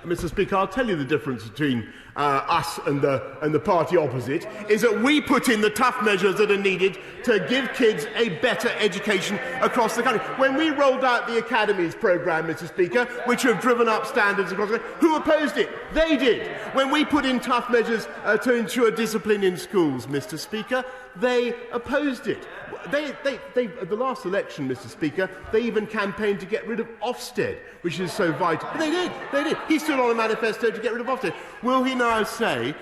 Mr. Speaker, I'll tell you the difference between us and the party opposite is that we put in the tough measures that are needed to give kids a better education across the country. When we rolled out the Academies programme, Mr. Speaker, which have driven up standards across the country, who opposed it? They did. When we put in tough measures to ensure discipline in schools, Mr. Speaker, they opposed it. At the last election, Mr. Speaker, they even campaigned to get rid of Ofsted, which is so vital. But they did. He stood on a manifesto to get rid of Ofsted. Will he now say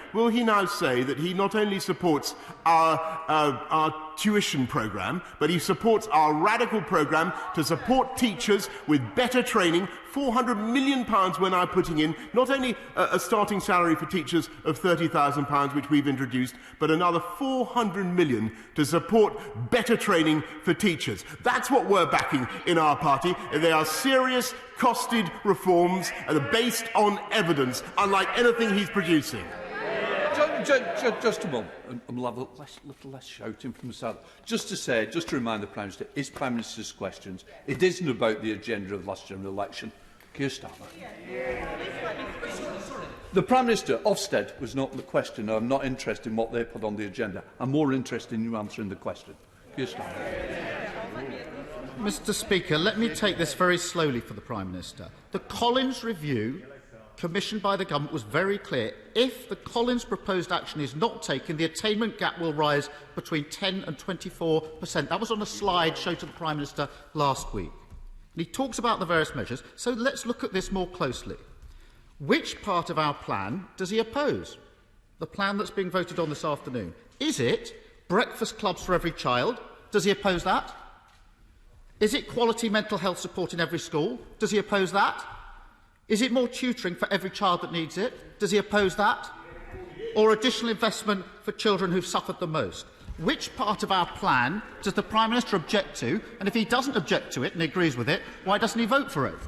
that he not only supports our tuition programme, but he supports our radical programme to support teachers with better training? £400 million we're now putting in, not only a starting salary for teachers of £30,000, which we've introduced, but another £400 million to support better training for teachers. That's what we're backing in our party. They are serious, costed reforms and are based on evidence, unlike anything he's producing. Just a moment. We'll have a little less shouting from the side. Just to remind the Prime Minister, his Prime Minister's questions, it isn't about the agenda of last general election. Keir Starmer. The Prime Minister, Ofsted, was not the question. I'm not interested in what they put on the agenda. I'm more interested in you answering the question. Keir Starmer. Mr. Speaker, let me take this very slowly for the Prime Minister. The Collins review commissioned by the government was very clear. If the Collins proposed action is not taken, the attainment gap will rise between 10 and 24%. That was on a slide shown to the Prime Minister last week. And he talks about the various measures, so let's look at this more closely. Which part of our plan does he oppose? The plan that's being voted on this afternoon. Is it breakfast clubs for every child? Does he oppose that? Is it quality mental health support in every school? Does he oppose that? Is it more tutoring for every child that needs it? Does he oppose that? Or additional investment for children who've suffered the most? Which part of our plan does the Prime Minister object to? And if he doesn't object to it and agrees with it, why doesn't he vote for it?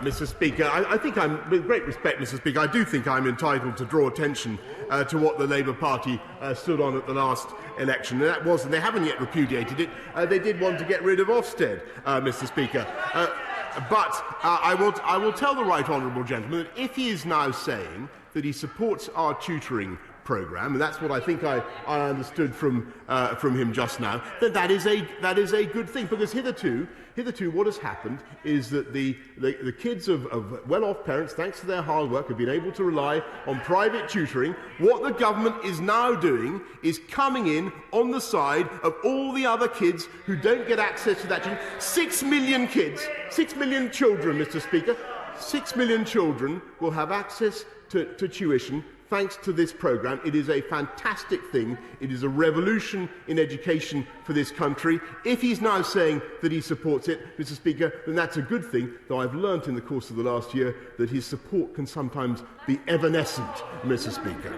Mr. Speaker, I think with great respect, Mr. Speaker, I do think I'm entitled to draw attention to what the Labour Party stood on at the last election, and that was, and they haven't yet repudiated it, they did want to get rid of Ofsted, Mr. Speaker. But I will tell the right honourable gentleman that if he is now saying that he supports our tutoring programme, and that's what I think I understood from him just now, then that is a good thing, because hitherto what has happened is that the kids of well-off parents, thanks to their hard work, have been able to rely on private tutoring. What the government is now doing is coming in on the side of all the other kids who don't get access to that. 6 million kids, 6 million children, Mr. Speaker, 6 million children will have access to tuition thanks to this programme. It is a fantastic thing. It is a revolution in education for this country. If he's now saying that he supports it, Mr. Speaker, then that's a good thing, though I've learnt in the course of the last year that his support can sometimes be evanescent, Mr. Speaker.